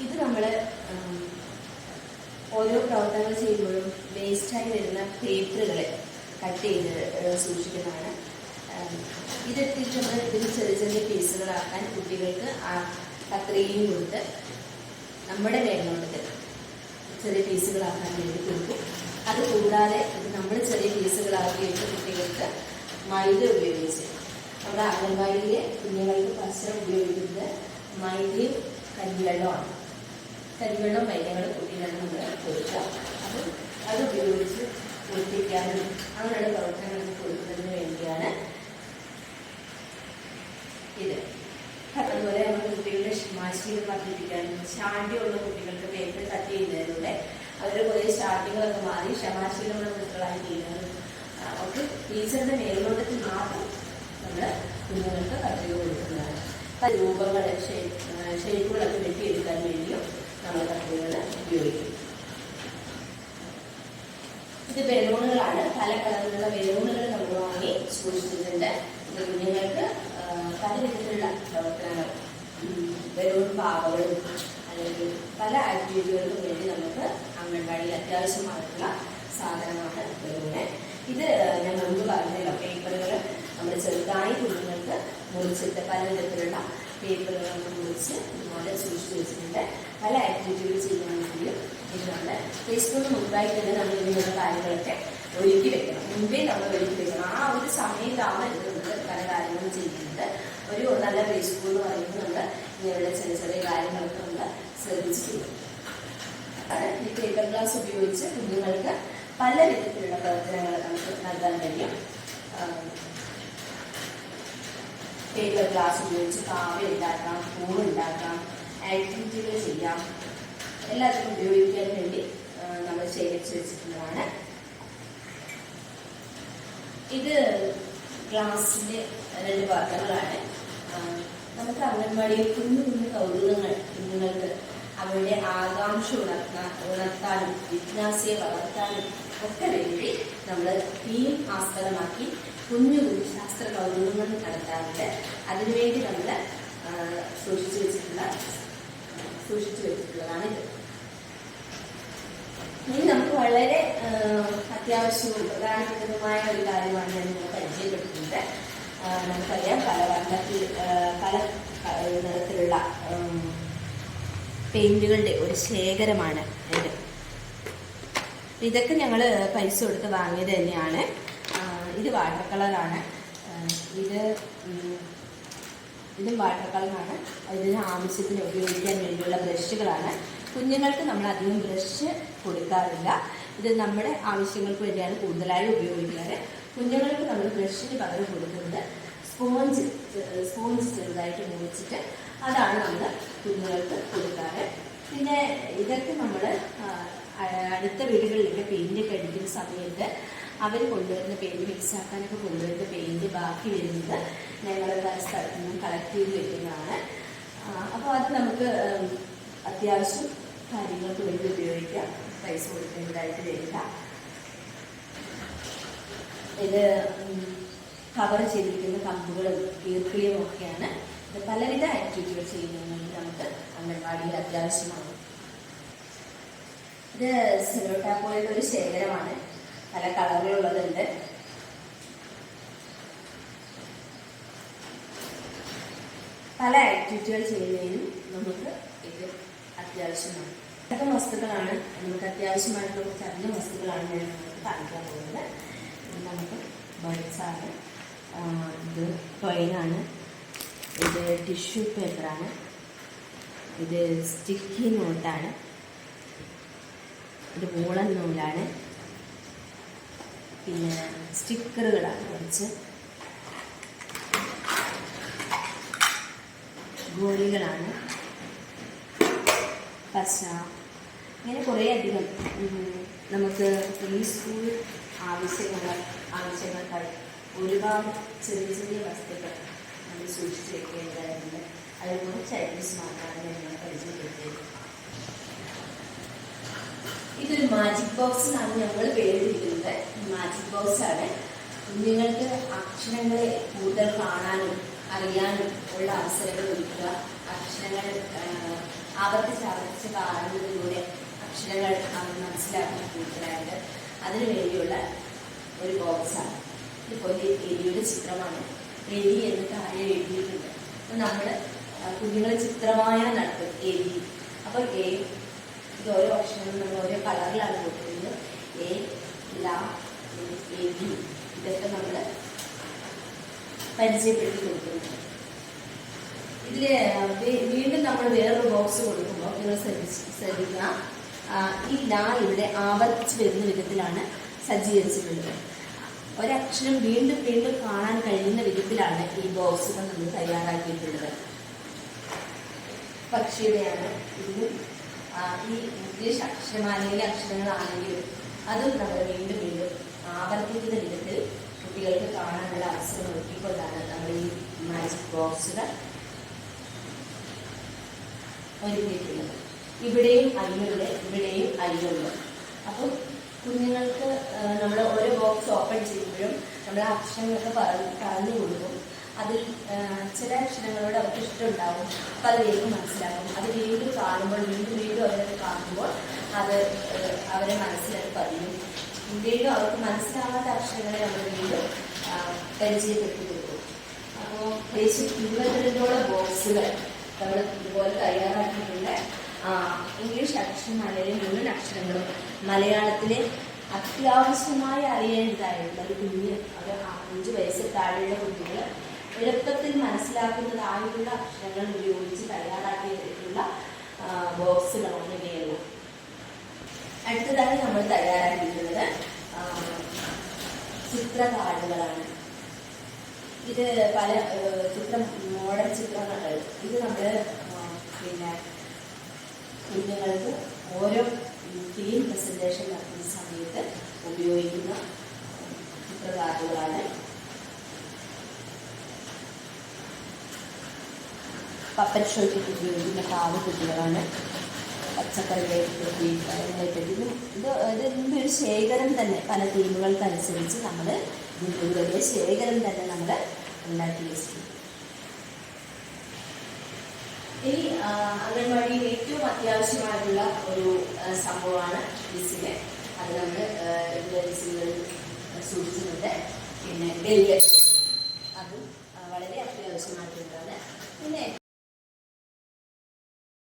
ഇത് നമ്മൾ ഓരോ പ്രവർത്തനങ്ങൾ ചെയ്യുമ്പോഴും വേസ്റ്റായി വരുന്ന പേപ്പറുകൾ കട്ട് ചെയ്ത് സൂക്ഷിക്കുന്നതാണ്. ഇതെടുത്തിട്ട് നമ്മൾ ഇതിൽ ചെറിയ ചെറിയ പീസുകളാക്കാൻ കുട്ടികൾക്ക് കത്രികയും കൊടുത്ത് നമ്മുടെ മേൽനോട്ടത്തിൽ ചെറിയ പീസുകളാക്കാൻ വേണ്ടി കൊടുക്കും. അതുകൂടാതെ ഇത് നമ്മൾ ചെറിയ പീസുകളാക്കിയിട്ട് കുട്ടികൾക്ക് മൈദ ഉപയോഗിച്ച് നമ്മുടെ അംഗൻവാടിയിലെ കുഞ്ഞുങ്ങൾക്ക് ഫസ്റ്റ് ഉപയോഗിക്കുന്നത് മൈദയും കരിവെള്ളമാണ്. കരിവെള്ളം മൈദകളും കുട്ടികൾക്ക് നമ്മൾ കൊടുക്കുക. അത് ഉപയോഗിച്ച് കുളിപ്പിക്കാനും അങ്ങനെയുള്ള പ്രവർത്തനങ്ങൾക്ക് കൊടുക്കുന്നതിന് വേണ്ടിയാണ് ഇത്. അതുപോലെ നമ്മുടെ കുട്ടികളുടെ ക്ഷമാശീലം വർദ്ധിപ്പിക്കാനും ശാഠ്യമുള്ള കുട്ടികൾക്ക് പേപ്പർ കട്ട് ചെയ്യുന്നതിലൂടെ അവരുടെ കുറേ ശാഠ്യങ്ങളൊക്കെ മാറി ക്ഷമാശീലമുള്ള കുട്ടികളായി തീരുന്നതും ഒക്കെ ടീച്ചറുടെ മേൽനോട്ടത്തിൽ മാത്രം നമ്മൾ കുഞ്ഞുങ്ങൾക്ക് കത്രിക കൊടുക്കുന്നതാണ്. രൂപങ്ങൾ ഷേപ്പുകളൊക്കെ വെട്ടിയെടുക്കാൻ വേണ്ടിയും നമ്മൾ കത്രികകൾ ഉപയോഗിക്കും. ഇത് ബലൂണുകളാണ്. പല കളറിലുള്ള ബലൂണുകൾ നമ്മൾ വാങ്ങി സൂക്ഷിച്ചിട്ടുണ്ട്. ഇത് കുഞ്ഞുങ്ങൾക്ക് പല വിധത്തിലുള്ള പ്രവർത്തനങ്ങൾ, ബലൂൺ പാവകളും അല്ലെങ്കിൽ പല ആക്ടിവിറ്റികൾക്കും വേണ്ടി നമുക്ക് അംഗൻവാടിയിൽ അത്യാവശ്യമായിട്ടുള്ള സാധനമാണ് ബലൂണ്. ഇത് ഞാൻ മുൻപ് പറഞ്ഞല്ലോ, പേപ്പറുകൾ നമ്മൾ ചെറുതായി കുഞ്ഞുങ്ങൾക്ക് മുറിച്ചിട്ട് പല വിധത്തിലുള്ള പേപ്പറുകൾ നമ്മൾ മുറിച്ച് ഇതുപോലെ സൂക്ഷിച്ചു വെച്ചിട്ടുണ്ട്. പല ആക്ടിവിറ്റികൾ ചെയ്യാൻ വേണ്ടിയും ഇത് നമ്മൾ ഫേസ്ബുക്കിന് മുൻപായി തന്നെ നമ്മൾ ഇതിനുള്ള കാര്യങ്ങളൊക്കെ ഒരുക്കി വെക്കണം. മുൻപേ നമ്മൾ ഒരുക്കി വെക്കണം. ആ ഒരു സമയത്താണ് ഇത് നമ്മൾ പല കാര്യങ്ങളും ചെയ്യുന്നത്. ഒരു നല്ല പ്ലേ സ്കൂൾ എന്ന് പറയുമ്പോൾ നമ്മൾ ഇങ്ങനെയുള്ള ചെറിയ ചെറിയ കാര്യങ്ങളൊക്കെ നമ്മൾ ശ്രദ്ധിച്ചിട്ടുണ്ട്. ഈ പേപ്പർ ഗ്ലാസ് ഉപയോഗിച്ച് കുഞ്ഞുങ്ങൾക്ക് പല വിധത്തിലുള്ള പ്രവർത്തനങ്ങൾ നമുക്ക് നൽകാൻ കഴിയും. പേപ്പർ ഗ്ലാസ് ഉപയോഗിച്ച് കാവ്യ ഉണ്ടാക്കാം, പൂവുണ്ടാക്കാം, ആക്ടിവിറ്റികൾ ചെയ്യാം. എല്ലാത്തിനും ഉപയോഗിക്കാൻ വേണ്ടി നമ്മൾ ശേഖരിച്ച് വെച്ചിട്ടുള്ളതാണ്. ഇത് ഗ്ലാസിന്റെ 2 പാത്രങ്ങളാണ്. നമുക്ക് അംഗൻവാടിയിൽ കുഞ്ഞു കുഞ്ഞു കൗതുകങ്ങൾ കുഞ്ഞുങ്ങൾക്ക് അവരുടെ ആകാംക്ഷ ഉണർത്താനും ജിജ്ഞാസയെ വളർത്താനും ഒക്കെ വേണ്ടി നമ്മൾ തീം ആസ്പദമാക്കി കുഞ്ഞു കുഞ്ഞു ശാസ്ത്ര കൗതുകങ്ങൾ നടത്താറുണ്ട്. അതിനുവേണ്ടി നമ്മൾ സൂക്ഷിച്ചു വെച്ചിട്ടുള്ളതാണിത്. ഇനി നമുക്ക് വളരെ അത്യാവശ്യവും പ്രധാനപ്പെട്ടതുമായ ഒരു കാര്യമാണ് ഞാൻ നിങ്ങൾ പരിചയപ്പെടുത്തുന്നത്. നമുക്കറിയാം പല നിറത്തിലുള്ള പെയിന്റുകളുടെ ഒരു ശേഖരമാണ് ഇത്. ഇതൊക്കെ പൈസ കൊടുത്ത് വാങ്ങിയത് തന്നെയാണ്. ഇത് വാട്ടർ കളറാണ്. ഇതും വാട്ടർ കളറാണ്. ഇതിന് ആവശ്യത്തിന് ഉപയോഗിക്കാൻ വേണ്ടിയുള്ള ബ്രഷുകളാണ്. കുഞ്ഞുങ്ങൾക്ക് നമ്മൾ അധികം ബ്രഷ് കൊടുക്കാറില്ല. ഇത് നമ്മുടെ ആവശ്യങ്ങൾക്ക് വേണ്ടിയാണ് കൂടുതലായി ഉപയോഗിക്കാറ്. കുഞ്ഞുങ്ങൾക്ക് നമ്മൾ ബ്രഷിന് പകരം കൊടുക്കുന്നത് സ്പോഞ്ച് ചെറുതായിട്ട് മുറിച്ചിട്ട് അതാണ് നമ്മൾ കുഞ്ഞുങ്ങൾക്ക് കൊടുക്കാറ്. പിന്നെ ഇതൊക്കെ നമ്മൾ അടുത്ത വീടുകളിലൊക്കെ പെയിൻ്റൊക്കെ അടിക്കുന്ന സമയത്ത് അവർ കൊണ്ടുവരുന്ന പെയിൻറ്റ് മിക്സാക്കാനൊക്കെ കൊണ്ടുവരുന്ന പെയിൻറ്റ് ബാക്കി വരുന്നത് ഞങ്ങൾ പല സ്ഥലത്തു നിന്നും കളക്ട് ചെയ്ത് വെക്കുന്നതാണ്. അപ്പോൾ അത് നമുക്ക് അത്യാവശ്യം കാര്യങ്ങൾക്ക് വേണ്ടി ഉപയോഗിക്കാം. പൈസ കൊടുക്കേണ്ടതായിട്ട് വരില്ല. ഇത് കവർ ചെയ്തിരിക്കുന്ന കമ്പുകളും ഈർക്കിളിയും ഒക്കെയാണ്. ഇത് പലവിധ ആക്ടിവിറ്റികൾ ചെയ്യുന്നതിന് നമുക്ക് അംഗൻവാടിയിൽ അത്യാവശ്യമാണ്. ഇത് സെലോടാപ്പോയുടെ ഒരു ശേഖരമാണ്. പല കളറുകളുള്ളതുണ്ട്. പല ആക്ടിവിറ്റികൾ ചെയ്യുന്നതിനും നമുക്ക് ഇത് അത്യാവശ്യമാണ്. ഇത്തരം വസ്തുക്കളാണ് നമുക്ക് അത്യാവശ്യമായിട്ടുള്ള കുറച്ച് അധികം വസ്തുക്കളാണ് ഞാൻ നമുക്ക് കാണിക്കാൻ പോകുന്നത്. ഇത് നമുക്ക് ബഡ്സാണ്, ഇത് ടോയിനാണ്, ഇത് ടിഷ്യൂ പേപ്പറാണ്, ഇത് സ്റ്റിക്കി നോട്ടാണ്, ഇത് വൂളൻ നൂലാണ്, പിന്നെ സ്റ്റിക്കറുകളാണ് കുറച്ച്, ഗോളികളാണ്, പശ, ഇങ്ങനെ കുറേ അധികം നമുക്ക് പ്രീ സ്കൂൾ ആവശ്യങ്ങൾക്കായി ഒരുപാട് ചെറിയ ചെറിയ വസ്തുക്കൾ നമ്മൾ സൂക്ഷിച്ച് വെക്കേണ്ടതായിട്ടുണ്ട്. അതിൽ കുറച്ച് ഐറ്റംസ് മാത്രമാണ് ഞങ്ങൾ പരിചയപ്പെടുത്തിയത്. ഇതൊരു മാജിക് ബോക്സ് എന്നാണ് ഞങ്ങൾ പേരിട്ടിരിക്കുന്നത്. മാജിക് ബോക്സ് ആണ്. കുഞ്ഞുങ്ങൾക്ക് അക്ഷരങ്ങളെ കൂടുതൽ കാണാനും അറിയാനും ഉള്ള അവസരങ്ങൾ ഒരുക്കുക. അക്ഷരങ്ങൾ ആവർത്തിച്ച് കാണുന്നതിലൂടെ അക്ഷരങ്ങൾ അവർ മനസ്സിലാക്കാൻ കൂടുതലായിട്ട് അതിനു വേണ്ടിയുള്ള ഒരു ബോക്സാണ്. ഇപ്പോൾ എലിയുടെ ചിത്രമാണ്. എലി എന്ന് താഴെ എഴുതിയിട്ടുണ്ട്. അപ്പം നമ്മൾ കുഞ്ഞുങ്ങൾ ചിത്രവായന നടത്തും എലി. അപ്പോൾ ഇത് ഓരോ അക്ഷരങ്ങളും നമ്മൾ ഓരോ കളറിലാണ് കൊടുക്കുന്നത്. എ, ല, എലി ഇതൊക്കെ നമ്മൾ പരിചയപ്പെടുത്തി കൊടുക്കുന്നുണ്ട്. ഇതില് വീണ്ടും നമ്മൾ വേറൊരു ബോക്സ് കൊടുക്കുമ്പോൾ നിങ്ങൾ ശ്രദ്ധിക്കുക, ഈ ല ഇവിടെ ആവർത്തിച്ച് വരുന്ന വിധത്തിലാണ് സജ്ജീകരിച്ചിട്ടുള്ളത്. ഒരക്ഷരം വീണ്ടും വീണ്ടും കാണാൻ കഴിയുന്ന വിധത്തിലാണ് ഈ ബോക്സുകൾ നമ്മൾ തയ്യാറാക്കിയിട്ടുള്ളത്. പക്ഷിയുടെയാണ്. ഇതിലും ഈ ഇംഗ്ലീഷ് അക്ഷരമാലയിലെ അക്ഷരങ്ങളാണെങ്കിലും അതും നമ്മൾ വീണ്ടും വീണ്ടും ആവർത്തിക്കുന്ന വിധത്തിൽ കുട്ടികൾക്ക് കാണാനുള്ള അവസരം ഒരുക്കിക്കൊണ്ടാണ് നമ്മൾ ഈ മാജിക് ബോക്സുകൾ ഒരുക്കിയിട്ടുള്ളത്. ഇവിടെയും അയ്യുണ്ട്, ഇവിടെയും അയ്യുണ്ട്. അപ്പം കുഞ്ഞുങ്ങൾക്ക് നമ്മൾ ഓരോ ബോക്സ് ഓപ്പൺ ചെയ്യുമ്പോഴും നമ്മൾ അക്ഷരങ്ങളൊക്കെ പറഞ്ഞു കൊടുക്കും. അതിൽ ചില അക്ഷരങ്ങളോട് അവർക്ക് ഇഷ്ടമുണ്ടാകും. അപ്പം അത് വേഗം മനസ്സിലാക്കും. അത് വീണ്ടും കാണുമ്പോൾ വീണ്ടും അവരത് കാണുമ്പോൾ അത് അവരെ മനസ്സിലാക്കി പതിയും. വീണ്ടും അവർക്ക് മനസ്സിലാവാത്ത അക്ഷരങ്ങളെ നമ്മൾ വീണ്ടും പരിചയപ്പെടുത്തി കൊടുക്കും. അപ്പോൾ 22ഓളം ബോക്സുകൾ നമ്മൾ ഇതുപോലെ തയ്യാറാക്കിയിട്ടുണ്ട്. ഇംഗ്ലീഷ് അക്ഷരമാലയിലെ മുഴുവൻ അക്ഷരങ്ങളും മലയാളത്തിലെ അത്യാവശ്യമായി അറിയേണ്ടതായിട്ടുള്ള ഒരു കുഞ്ഞ്, ഒരു 5 വയസ്സിൽ താഴെയുള്ള കുട്ടികൾ എളുപ്പത്തിൽ മനസ്സിലാക്കുന്നതായിട്ടുള്ള അക്ഷരങ്ങൾ ഉപയോഗിച്ച് തയ്യാറാക്കിയിട്ടുള്ള ബോക്സുകളാണ് ഇവയെല്ലാം. അടുത്തതായി നമ്മൾ തയ്യാറാക്കിയിട്ടുള്ളത് ചിത്രകാർഡുകളാണ്. ഇത് പല മോഡൽ ചിത്രങ്ങൾ. ഇത് നമ്മൾ കുഞ്ഞുങ്ങൾക്ക് ഓരോ ഫിലിം പ്രസന്റേഷൻ നടത്തുന്ന സമയത്ത് ഉപയോഗിക്കുന്ന ചിത്രകാർഡുകളാണ്. പപ്പറ്റ് ഷോയ്ക്ക് ഉപയോഗിക്കുന്ന പാവക്കുട്ടികളാണ്. പച്ചക്കറി ഇതിൻ്റെ ഒരു ശേഖരം തന്നെ പല തീമുകൾക്കനുസരിച്ച് നമ്മൾ ഇതിൻ്റെ വലിയ ശേഖരം തന്നെ നമ്മൾ ഉണ്ടാക്കി വെച്ചിട്ടുണ്ട്. ഇനി അംഗൻവാടിയിൽ ഏറ്റവും അത്യാവശ്യമായിട്ടുള്ള ഒരു സംഭവമാണ് വിസില്. അത് നമ്മൾ വിസിലുകളിൽ സൂക്ഷിച്ചിട്ടുണ്ട്. പിന്നെ ബെല്ല്, അതും വളരെ അത്യാവശ്യമായിട്ടുള്ളതാണ്. പിന്നെ